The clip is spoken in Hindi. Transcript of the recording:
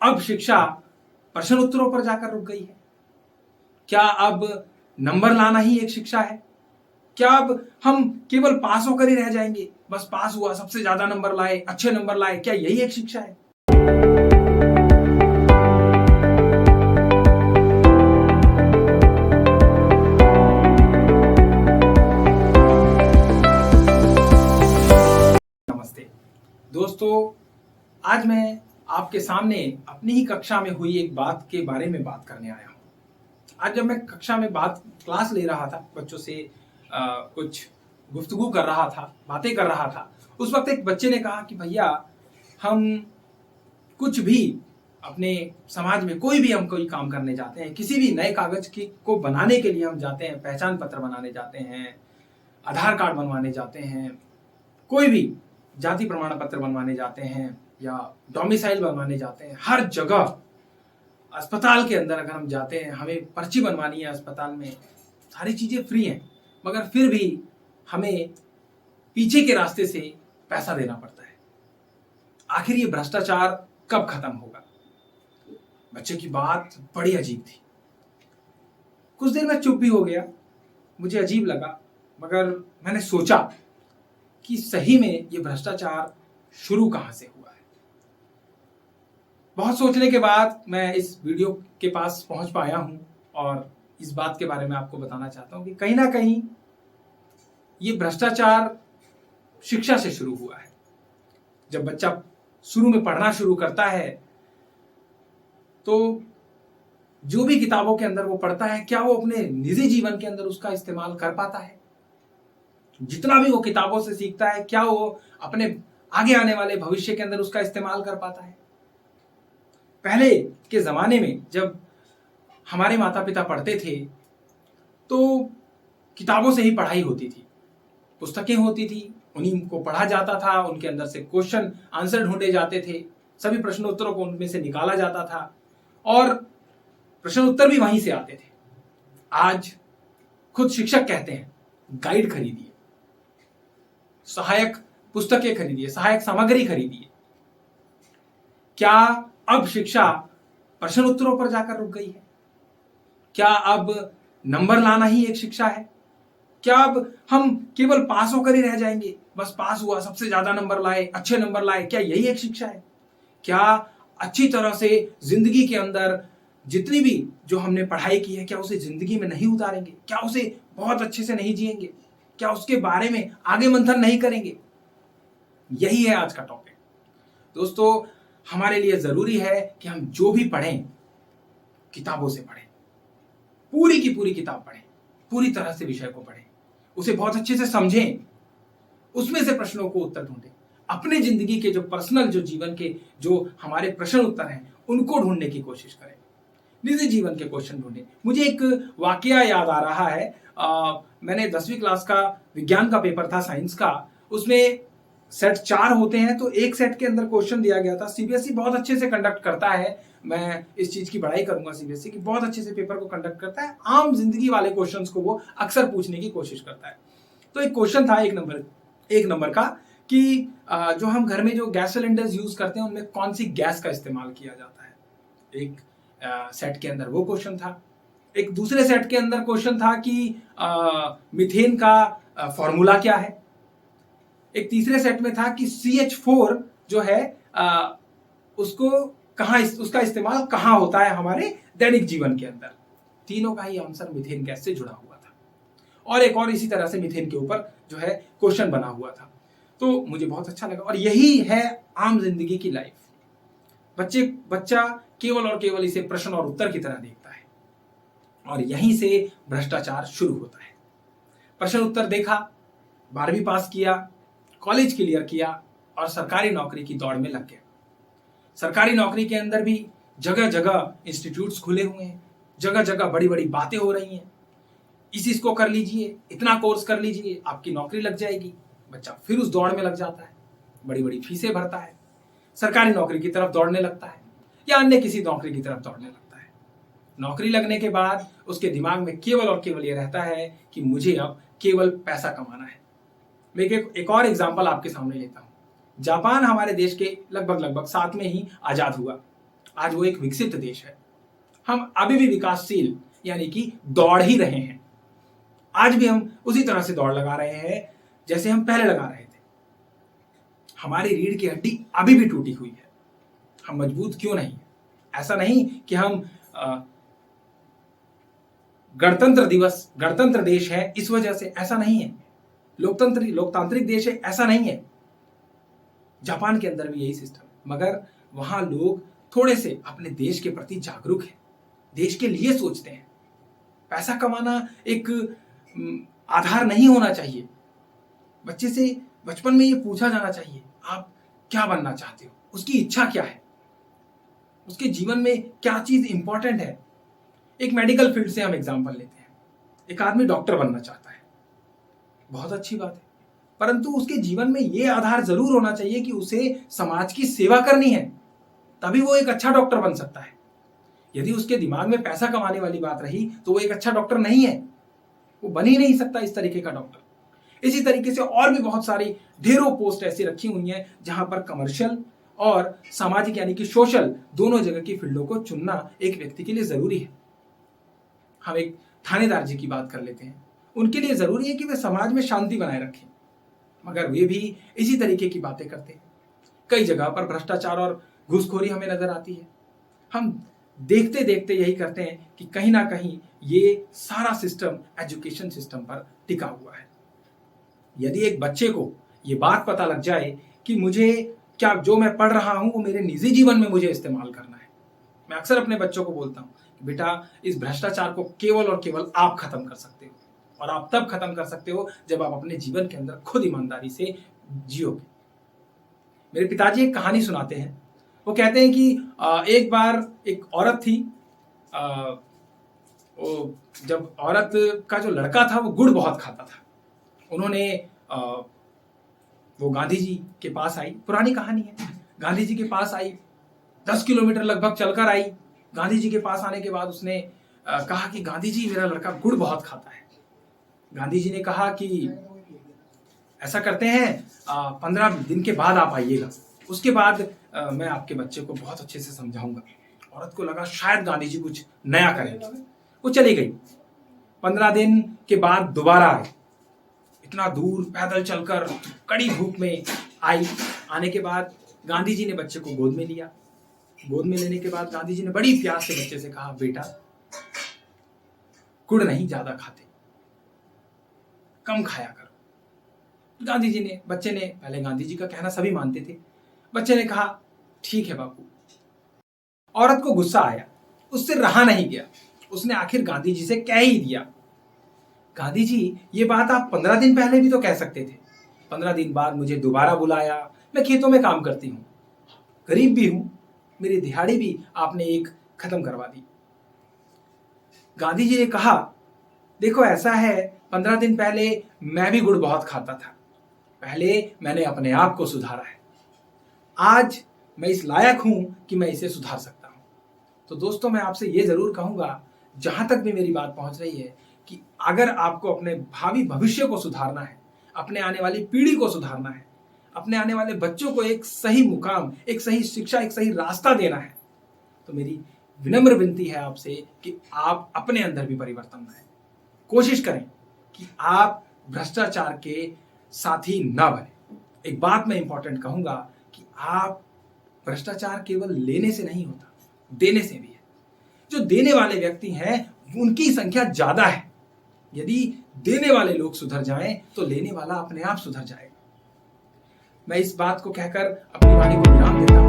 अब शिक्षा प्रश्न उत्तरों पर जाकर रुक गई है? क्या अब नंबर लाना ही एक शिक्षा है? क्या अब हम केवल पास होकर ही रह जाएंगे? बस पास हुआ, सबसे ज्यादा नंबर लाए, अच्छे नंबर लाए, क्या यही एक शिक्षा है? नमस्ते दोस्तों, आज मैं आपके सामने अपनी ही कक्षा में हुई एक बात के बारे में बात करने आया हूँ। आज जब मैं कक्षा में क्लास ले रहा था, बच्चों से कुछ गुफ्तगू कर रहा था, बातें कर रहा था, उस वक्त एक बच्चे ने कहा कि भैया, हम कुछ भी अपने समाज में कोई काम करने जाते हैं, किसी भी नए कागज को बनाने के लिए हम जाते हैं, पहचान पत्र बनाने जाते हैं, आधार कार्ड बनवाने जाते हैं, कोई भी जाति प्रमाण पत्र बनवाने जाते हैं या डोमिसाइल बनवाने जाते हैं, हर जगह अस्पताल के अंदर अगर हम जाते हैं, हमें पर्ची बनवानी है अस्पताल में, सारी चीजें फ्री हैं, मगर फिर भी हमें पीछे के रास्ते से पैसा देना पड़ता है। आखिर ये भ्रष्टाचार कब खत्म होगा? बच्चे की बात बड़ी अजीब थी। कुछ देर में चुप भी हो गया, मुझे अजीब लगा, मगर मैंने सोचा कि सही में ये भ्रष्टाचार शुरू कहां से हुआ है। बहुत सोचने के बाद मैं इस वीडियो के पास पहुंच पाया हूं और इस बात के बारे में आपको बताना चाहता हूं कि कहीं ना कहीं ये भ्रष्टाचार शिक्षा से शुरू हुआ है। जब बच्चा शुरू में पढ़ना शुरू करता है तो जो भी किताबों के अंदर वो पढ़ता है, क्या वो अपने निजी जीवन के अंदर उसका इस्तेमाल कर पाता है? जितना भी वो किताबों से सीखता है, क्या वो अपने आगे आने वाले भविष्य के अंदर उसका इस्तेमाल कर पाता है? पहले के जमाने में जब हमारे माता पिता पढ़ते थे तो किताबों से ही पढ़ाई होती थी, पुस्तकें होती थी, उन्हीं को पढ़ा जाता था, उनके अंदर से क्वेश्चन आंसर ढूंढे जाते थे, सभी प्रश्नोत्तरों को उनमें से निकाला जाता था और प्रश्न उत्तर भी वहीं से आते थे। आज खुद शिक्षक कहते हैं, गाइड खरीदिए, सहायक पुस्तकें खरीदिए, सहायक सामग्री खरीदिए। क्या अब शिक्षा प्रश्न उत्तरों पर जाकर रुक गई है? क्या अब नंबर लाना ही एक शिक्षा है? क्या अब हम केवल पास होकर ही रह जाएंगे? बस पास हुआ, सबसे ज्यादा नंबर लाए, अच्छे नंबर लाए, क्या यही एक शिक्षा है? क्या अच्छी तरह से जिंदगी के अंदर जितनी भी जो हमने पढ़ाई की है, क्या उसे जिंदगी में नहीं उतारेंगे? क्या उसे बहुत अच्छे से नहीं जिएंगे? क्या उसके बारे में आगे मंथन नहीं करेंगे? यही है आज का टॉपिक। दोस्तों, हमारे लिए जरूरी है कि हम जो भी पढ़ें, किताबों से पढ़ें, पूरी की पूरी किताब पढ़ें, पूरी तरह से विषय को पढ़ें, उसे बहुत अच्छे से समझें, उसमें से प्रश्नों को उत्तर ढूंढें, अपने जिंदगी के जो पर्सनल, जो जीवन के जो हमारे प्रश्न उत्तर हैं, उनको ढूंढने की कोशिश करें, निजी जीवन के क्वेश्चन ढूंढें। मुझे एक वाकया याद आ रहा है। मैंने 10वीं क्लास का विज्ञान का पेपर था, साइंस का, उसमें सेट 4 होते हैं, तो एक सेट के अंदर क्वेश्चन दिया गया था। सीबीएसई बहुत अच्छे से कंडक्ट करता है, मैं इस चीज की बड़ाई करूंगा सीबीएसई की, बहुत अच्छे से पेपर को कंडक्ट करता है। आम जिंदगी वाले क्वेश्चंस को वो अक्सर पूछने की कोशिश करता है। तो एक क्वेश्चन था एक नंबर का कि जो हम घर में जो गैस सिलेंडर्स यूज करते हैं, उनमें कौन सी गैस का इस्तेमाल किया जाता है। एक सेट के अंदर वो क्वेश्चन था। एक दूसरे सेट के अंदर क्वेश्चन था कि मीथेन का फॉर्मूला क्या है। एक तीसरे सेट में था कि CH4 जो है उसका इस्तेमाल कहां होता है हमारे दैनिक जीवन के अंदर। तीनों का ही आंसर मीथेन गैस से जुड़ा हुआ था और एक और इसी तरह से मीथेन के ऊपर जो है क्वेश्चन बना हुआ था। तो मुझे बहुत अच्छा लगा और यही है आम जिंदगी की लाइफ। बच्चा केवल और केवल इसे प्रश्न और उत्तर की तरह देखता है और यहीं से भ्रष्टाचार शुरू होता है। प्रश्न उत्तर देखा, 12वीं पास किया, कॉलेज क्लियर किया और सरकारी नौकरी की दौड़ में लग गया। सरकारी नौकरी के अंदर भी जगह जगह इंस्टीट्यूट्स खुले हुए हैं, जगह जगह बड़ी बड़ी बातें हो रही हैं। इसको कर लीजिए, इतना कोर्स कर लीजिए, आपकी नौकरी लग जाएगी। बच्चा फिर उस दौड़ में लग जाता है, बड़ी बड़ी फीसें भरता है, सरकारी नौकरी की तरफ दौड़ने लगता है या अन्य किसी नौकरी की तरफ दौड़ने लगता है। नौकरी लगने के बाद उसके दिमाग में केवल और केवल ये रहता है कि मुझे अब केवल पैसा कमाना है। मैं एक और एग्जांपल आपके सामने लेता हूं। जापान हमारे देश के लगभग 7 में ही आजाद हुआ आज वो एक विकसित देश है। हम अभी भी विकासशील यानी कि दौड़ ही रहे हैं। आज भी हम उसी तरह से दौड़ लगा रहे हैं जैसे हम पहले लगा रहे थे। हमारी रीढ़ की हड्डी अभी भी टूटी हुई है। हम मजबूत क्यों नहीं? ऐसा नहीं कि हम गणतंत्र दिवस, गणतंत्र देश है इस वजह से, ऐसा नहीं है। लोकतांत्रिक देश है, ऐसा नहीं है। जापान के अंदर भी यही सिस्टम है, मगर वहां लोग थोड़े से अपने देश के प्रति जागरूक हैं, देश के लिए सोचते हैं। पैसा कमाना एक आधार नहीं होना चाहिए। बच्चे से बचपन में ये पूछा जाना चाहिए, आप क्या बनना चाहते हो, उसकी इच्छा क्या है, उसके जीवन में क्या चीज इंपॉर्टेंट है। एक मेडिकल फील्ड से हम एग्जांपल लेते हैं। एक आदमी डॉक्टर बनना चाहता है, बहुत अच्छी बात है, परंतु उसके जीवन में यह आधार जरूर होना चाहिए कि उसे समाज की सेवा करनी है, तभी वो एक अच्छा डॉक्टर बन सकता है। यदि उसके दिमाग में पैसा कमाने वाली बात रही तो वो एक अच्छा डॉक्टर नहीं है, वो बन ही नहीं सकता इस तरीके का डॉक्टर। इसी तरीके से और भी बहुत सारी ढेरों पोस्ट ऐसी रखी हुई हैं जहां पर कमर्शियल और सामाजिक यानी कि सोशल दोनों जगह की फील्डों को चुनना एक व्यक्ति के लिए जरूरी है। हम एक थानेदार जी की बात कर लेते हैं। उनके लिए जरूरी है कि वे समाज में शांति बनाए रखें, मगर वे भी इसी तरीके की बातें करते हैं। कई जगह पर भ्रष्टाचार और घूसखोरी हमें नजर आती है। हम देखते देखते यही करते हैं कि कहीं ना कहीं ये सारा सिस्टम एजुकेशन सिस्टम पर टिका हुआ है। यदि एक बच्चे को ये बात पता लग जाए कि मुझे क्या जो मैं पढ़ रहा हूं वो मेरे निजी जीवन में मुझे इस्तेमाल करना है, मैं अक्सर अपने बच्चों को बोलता हूं कि बेटा इस भ्रष्टाचार को केवल और केवल आप खत्म कर सकते हो, और आप तब खत्म कर सकते हो जब आप अपने जीवन के अंदर खुद ईमानदारी से जियोगे। मेरे पिताजी एक कहानी सुनाते हैं। वो कहते हैं कि एक बार एक औरत थी। जब औरत का जो लड़का था वो गुड़ बहुत खाता था, उन्होंने वो गांधी जी के पास आई। पुरानी कहानी है। गांधी जी के पास आई, 10 किलोमीटर लगभग चलकर आई। गांधी जी के पास आने के बाद उसने कहा कि गांधी जी मेरा लड़का गुड़ बहुत खाता है। गांधी जी ने कहा कि ऐसा करते हैं 15 दिन के बाद आप आइएगा, उसके बाद मैं आपके बच्चे को बहुत अच्छे से समझाऊंगा। औरत को लगा शायद गांधी जी कुछ नया करेंगे, वो चली गई। 15 दिन के बाद दोबारा आए, इतना दूर पैदल चलकर कड़ी धूप में आई। आने के बाद गांधी जी ने बच्चे को गोद में लिया। गोद में लेने के बाद गांधी जी ने बड़ी प्यार से बच्चे से कहा, बेटा गुड़ नहीं ज्यादा खाते, कम खाया करो। गांधी जी ने, बच्चे ने, पहले गांधी जी का कहना सभी मानते थे, बच्चे ने कहा ठीक है बापू। औरत को गुस्सा आया, उससे रहा नहीं गया, उसने आखिर गांधी जी से कह ही दिया, गांधी जी ये बात आप 15 दिन पहले भी तो कह सकते थे। 15 दिन बाद मुझे दोबारा बुलाया, मैं खेतों में काम करती हूं, गरीब भी हूं, मेरी दिहाड़ी भी आपने एक खत्म करवा दी। गांधी जी ने कहा, देखो ऐसा है, 15 दिन पहले मैं भी गुड़ बहुत खाता था, पहले मैंने अपने आप को सुधारा है, आज मैं इस लायक हूं कि मैं इसे सुधार सकता हूं। तो दोस्तों मैं आपसे यह जरूर कहूंगा, जहां तक भी मेरी बात पहुंच रही है, कि अगर आपको अपने भावी भविष्य को सुधारना है, अपने आने वाली पीढ़ी को सुधारना है, अपने आने वाले बच्चों को एक सही मुकाम, एक सही शिक्षा, एक सही रास्ता देना है, तो मेरी विनम्र विनती है आपसे कि आप अपने अंदर भी परिवर्तन लाएं। कोशिश करें कि आप भ्रष्टाचार के साथी ना बने। एक बात मैं इंपॉर्टेंट कहूंगा कि आप भ्रष्टाचार केवल लेने से नहीं होता, देने से भी है। जो देने वाले व्यक्ति हैं उनकी संख्या ज्यादा है। यदि देने वाले लोग सुधर जाएं तो लेने वाला अपने आप सुधर जाएगा। मैं इस बात को कहकर अपनी वाणी को विराम देता हूं।